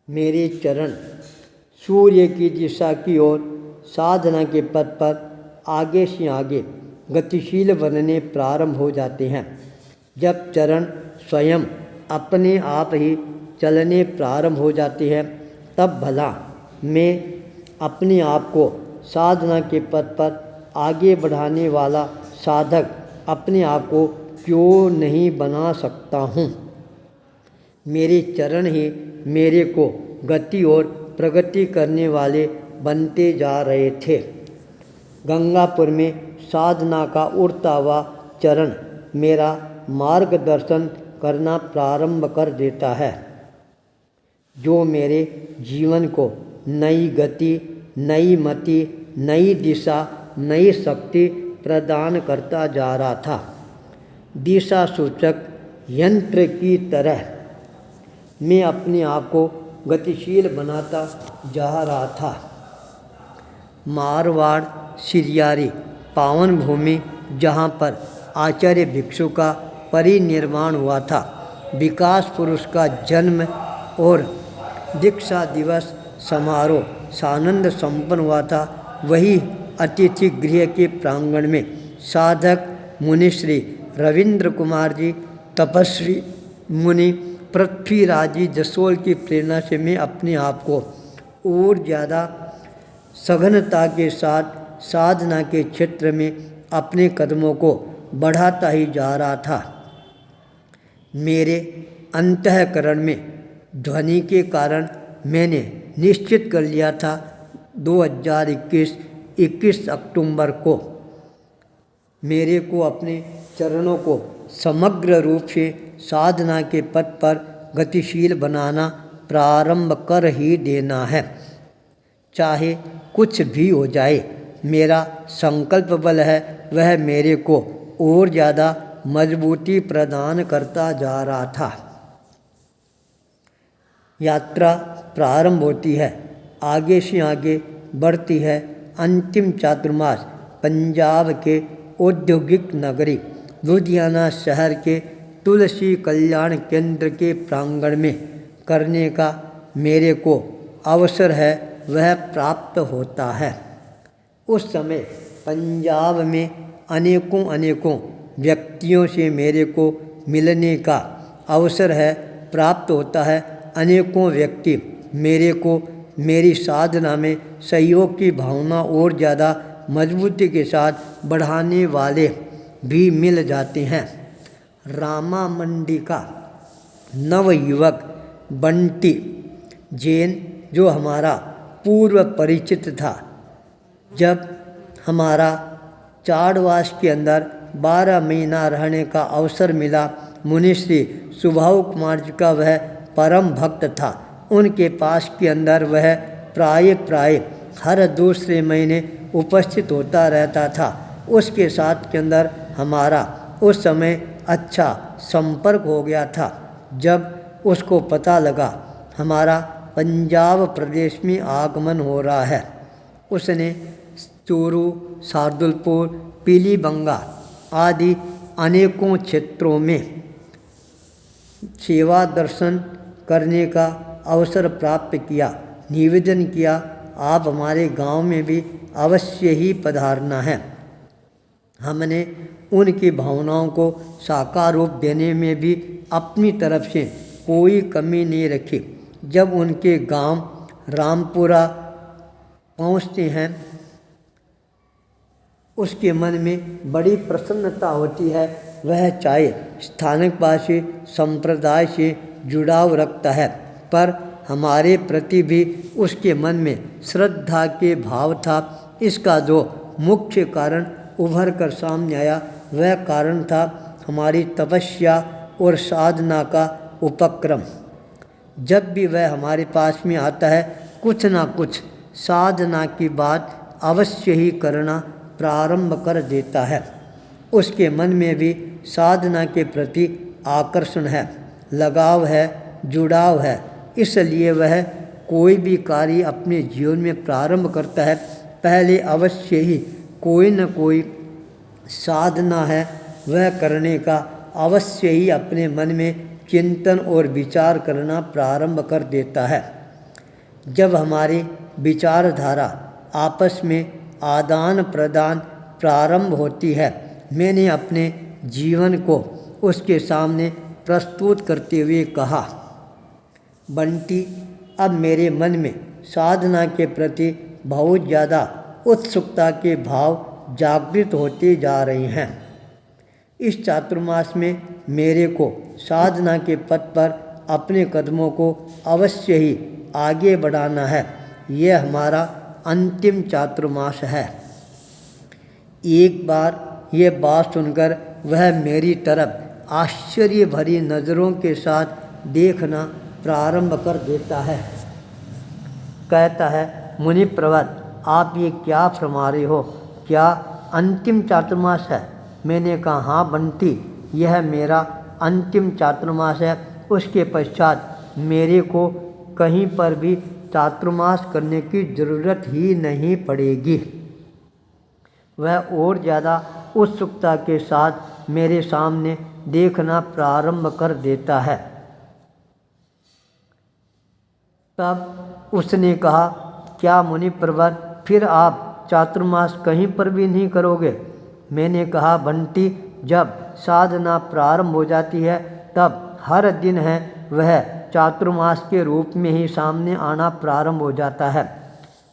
मेरे चरण सूर्य की दिशा की ओर साधना के पथ पर आगे से आगे गतिशील बनने प्रारंभ हो जाते हैं। जब चरण स्वयं अपने आप ही चलने प्रारंभ हो जाते हैं तब भला मैं अपने आप को साधना के पथ पर आगे बढ़ाने वाला साधक अपने आप को क्यों नहीं बना सकता हूँ। मेरे चरण ही मेरे को गति और प्रगति करने वाले बनते जा रहे थे। गंगापुर में साधना का उड़ता हुआ चरण मेरा मार्गदर्शन करना प्रारंभ कर देता है, जो मेरे जीवन को नई गति, नई मति, नई दिशा, नई शक्ति प्रदान करता जा रहा था। दिशा सूचक यंत्र की तरह मैं अपने आप को गतिशील बनाता जा रहा था। मारवाड़ सिरियारी पावन भूमि जहाँ पर आचार्य भिक्षु का परिनिर्वाण हुआ था, विकास पुरुष का जन्म और दीक्षा दिवस समारोह सानंद संपन्न हुआ था, वही अतिथि गृह के प्रांगण में साधक मुनिश्री रविंद्र कुमार जी, तपस्वी मुनि पृथ्वीराज जी जसोल की प्रेरणा से मैं अपने आप को और ज़्यादा सघनता के साथ साधना के क्षेत्र में अपने कदमों को बढ़ाता ही जा रहा था। मेरे अंतःकरण में ध्वनि के कारण मैंने निश्चित कर लिया था 21 अक्टूबर को मेरे को अपने चरणों को समग्र रूप से साधना के पथ पर गतिशील बनाना प्रारंभ कर ही देना है। चाहे कुछ भी हो जाए, मेरा संकल्प बल है वह मेरे को और ज़्यादा मजबूती प्रदान करता जा रहा था। यात्रा प्रारंभ होती है, आगे से आगे बढ़ती है। अंतिम चातुर्मास पंजाब के औद्योगिक नगरी लुधियाना शहर के तुलसी कल्याण केंद्र के प्रांगण में करने का मेरे को अवसर है वह प्राप्त होता है। उस समय पंजाब में अनेकों व्यक्तियों से मेरे को मिलने का अवसर है प्राप्त होता है। अनेकों व्यक्ति मेरे को मेरी साधना में सहयोग की भावना और ज़्यादा मजबूती के साथ बढ़ाने वाले भी मिल जाते हैं। रामा मंडी का नवयुवक बंटी जैन, जो हमारा पूर्व परिचित था, जब हमारा चाड़वास के अंदर 12 महीना रहने का अवसर मिला, मुनिश्री सुभाव कुमार जी का वह परम भक्त था। उनके पास के अंदर वह प्राय हर दूसरे महीने उपस्थित होता रहता था। उसके साथ के अंदर हमारा उस समय अच्छा संपर्क हो गया था। जब उसको पता लगा हमारा पंजाब प्रदेश में आगमन हो रहा है, उसने चूरू, शार्दुलपुर, पीलीबंगा आदि अनेकों क्षेत्रों में सेवा दर्शन करने का अवसर प्राप्त किया। निवेदन किया, आप हमारे गांव में भी अवश्य ही पधारना है। हमने उनकी भावनाओं को साकार रूप देने में भी अपनी तरफ से कोई कमी नहीं रखी। जब उनके गांव रामपुरा पहुंचते हैं, उसके मन में बड़ी प्रसन्नता होती है। वह चाहे स्थानकवासी संप्रदाय से जुड़ाव रखता है, पर हमारे प्रति भी उसके मन में श्रद्धा के भाव था। इसका जो मुख्य कारण उभर कर सामने आया वह कारण था हमारी तपस्या और साधना का उपक्रम। जब भी वह हमारे पास में आता है, कुछ ना कुछ साधना की बात अवश्य ही करना प्रारंभ कर देता है। उसके मन में भी साधना के प्रति आकर्षण है, लगाव है, जुड़ाव है। इसलिए वह कोई भी कार्य अपने जीवन में प्रारंभ करता है, पहले अवश्य ही कोई न कोई साधना है वह करने का अवश्य ही अपने मन में चिंतन और विचार करना प्रारंभ कर देता है। जब हमारी विचारधारा आपस में आदान प्रदान प्रारंभ होती है, मैंने अपने जीवन को उसके सामने प्रस्तुत करते हुए कहा, बंटी, अब मेरे मन में साधना के प्रति बहुत ज़्यादा उत्सुकता के भाव जागृत होते जा रहे हैं। इस चातुर्मास में मेरे को साधना के पथ पर अपने कदमों को अवश्य ही आगे बढ़ाना है। यह हमारा अंतिम चातुर्मास है। एक बार यह बात सुनकर वह मेरी तरफ आश्चर्य भरी नज़रों के साथ देखना प्रारंभ कर देता है। कहता है, मुनि प्रवर, आप ये क्या फरमा रहे हो? क्या अंतिम चातुर्मास है? मैंने कहा, हाँ बंटी, यह मेरा अंतिम चातुर्मास है। उसके पश्चात मेरे को कहीं पर भी चातुर्मास करने की ज़रूरत ही नहीं पड़ेगी। वह और ज़्यादा उत्सुकता के साथ मेरे सामने देखना प्रारंभ कर देता है। तब उसने कहा, क्या मुनि प्रवर, फिर आप चातुर्मास कहीं पर भी नहीं करोगे? मैंने कहा, बंटी, जब साधना प्रारंभ हो जाती है तब हर दिन है वह चातुर्मास के रूप में ही सामने आना प्रारंभ हो जाता है।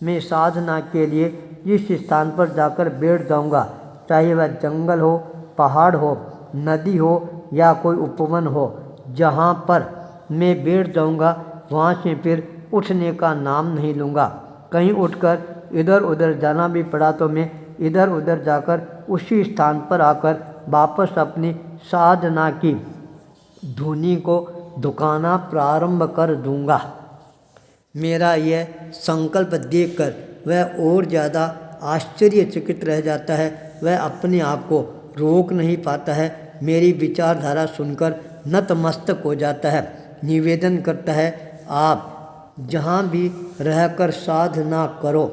मैं साधना के लिए जिस स्थान पर जाकर बैठ जाऊंगा, चाहे वह जंगल हो, पहाड़ हो, नदी हो या कोई उपवन हो, जहाँ पर मैं बैठ जाऊंगा वहाँ से फिर उठने का नाम नहीं लूँगा। कहीं उठकर इधर उधर जाना भी पड़ा तो मैं इधर उधर जाकर उसी स्थान पर आकर वापस अपनी साधना की धुनी को दुकाना प्रारंभ कर दूंगा। मेरा यह संकल्प देखकर वह और ज़्यादा आश्चर्यचकित रह जाता है। वह अपने आप को रोक नहीं पाता है। मेरी विचारधारा सुनकर नतमस्तक हो जाता है। निवेदन करता है, आप जहाँ भी रहकर साधना करो,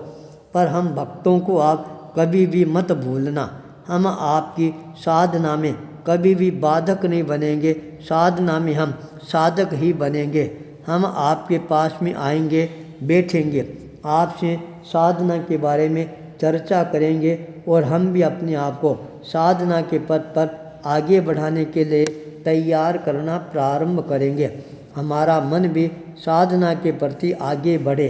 पर हम भक्तों को आप कभी भी मत भूलना। हम आपकी साधना में कभी भी बाधक नहीं बनेंगे। साधना में हम साधक ही बनेंगे। हम आपके पास में आएंगे, बैठेंगे, आपसे साधना के बारे में चर्चा करेंगे और हम भी अपने आप को साधना के पथ पर आगे बढ़ाने के लिए तैयार करना प्रारंभ करेंगे। हमारा मन भी साधना के प्रति आगे बढ़े,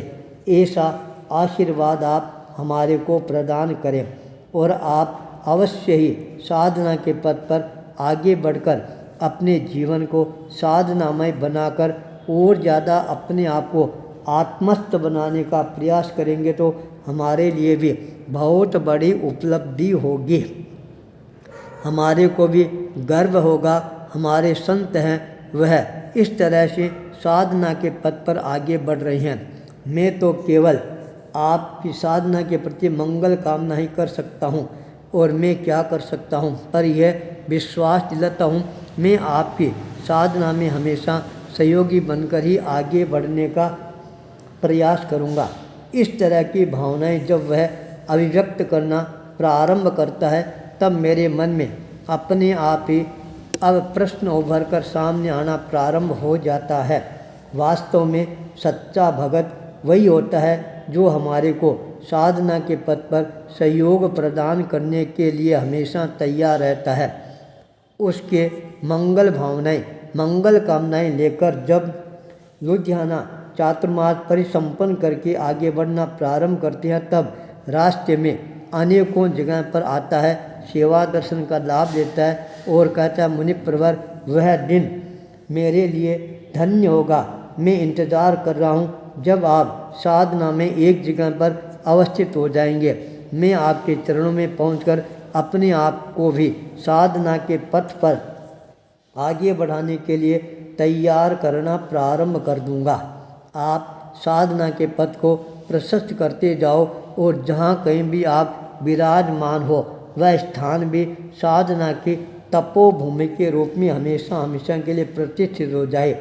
ऐसा आशीर्वाद आप हमारे को प्रदान करें और आप अवश्य ही साधना के पथ पर आगे बढ़कर अपने जीवन को साधनामय बनाकर और ज़्यादा अपने आप को आत्मस्थ बनाने का प्रयास करेंगे तो हमारे लिए भी बहुत बड़ी उपलब्धि होगी। हमारे को भी गर्व होगा। हमारे संत हैं वह इस तरह से साधना के पथ पर आगे बढ़ रहे हैं। मैं तो केवल आपकी साधना के प्रति मंगल कामना ही कर सकता हूँ और मैं क्या कर सकता हूँ, पर यह विश्वास दिलाता हूँ मैं आपकी साधना में हमेशा सहयोगी बनकर ही आगे बढ़ने का प्रयास करूँगा। इस तरह की भावनाएं जब वह अभिव्यक्त करना प्रारंभ करता है तब मेरे मन में अपने आप ही अब प्रश्न उभर कर सामने आना प्रारंभ हो जाता है। वास्तव में सच्चा भगत वही होता है जो हमारे को साधना के पथ पर सहयोग प्रदान करने के लिए हमेशा तैयार रहता है। उसके मंगल भावनाएं, मंगल कामनाएं लेकर जब लुधियाना चातुर्मास परिसंपन्न करके आगे बढ़ना प्रारंभ करते हैं तब रास्ते में अनेकों जगह पर आता है, सेवा दर्शन का लाभ लेता है और कहता है, मुनि प्रवर, वह दिन मेरे लिए धन्य होगा। मैं इंतज़ार कर रहा हूँ जब आप साधना में एक जगह पर अवस्थित हो जाएंगे। मैं आपके चरणों में पहुंचकर अपने आप को भी साधना के पथ पर आगे बढ़ाने के लिए तैयार करना प्रारंभ कर दूंगा। आप साधना के पथ को प्रशस्त करते जाओ और जहाँ कहीं भी आप विराजमान हो वह स्थान भी साधना की तपोभूमि के रूप में हमेशा हमेशा के लिए प्रतिष्ठित हो जाए।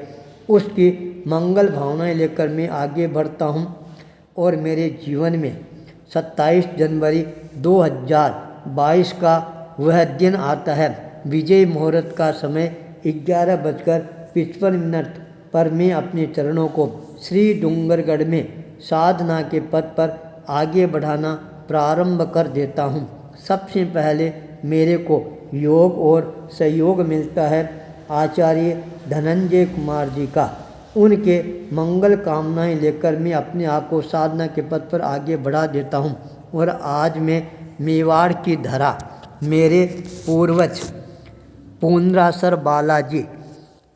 उसकी मंगल भावनाएं लेकर मैं आगे बढ़ता हूँ और मेरे जीवन में 27 जनवरी 2022 का वह दिन आता है। विजय मुहूर्त का समय 11:55 पर मैं अपने चरणों को श्री डूंगरगढ़ में साधना के पथ पर आगे बढ़ाना प्रारंभ कर देता हूँ। सबसे पहले मेरे को योग और सहयोग मिलता है आचार्य धनंजय कुमार जी का। उनके मंगल कामनाएं लेकर मैं अपने आप को साधना के पथ पर आगे बढ़ा देता हूँ। और आज मैं मेवाड़ की धरा, मेरे पूर्वज पुंडरासर बालाजी,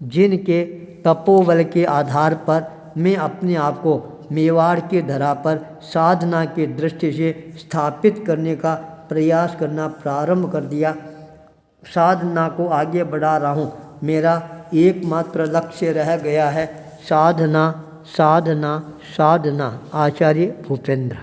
जिनके तपोबल के आधार पर मैं अपने आप को मेवाड़ की धरा पर साधना की दृष्टि से स्थापित करने का प्रयास करना प्रारंभ कर दिया। साधना को आगे बढ़ा रहा हूँ। मेरा एकमात्र लक्ष्य रह गया है साधना, साधना, साधना। आचार्य भूपेंद्र।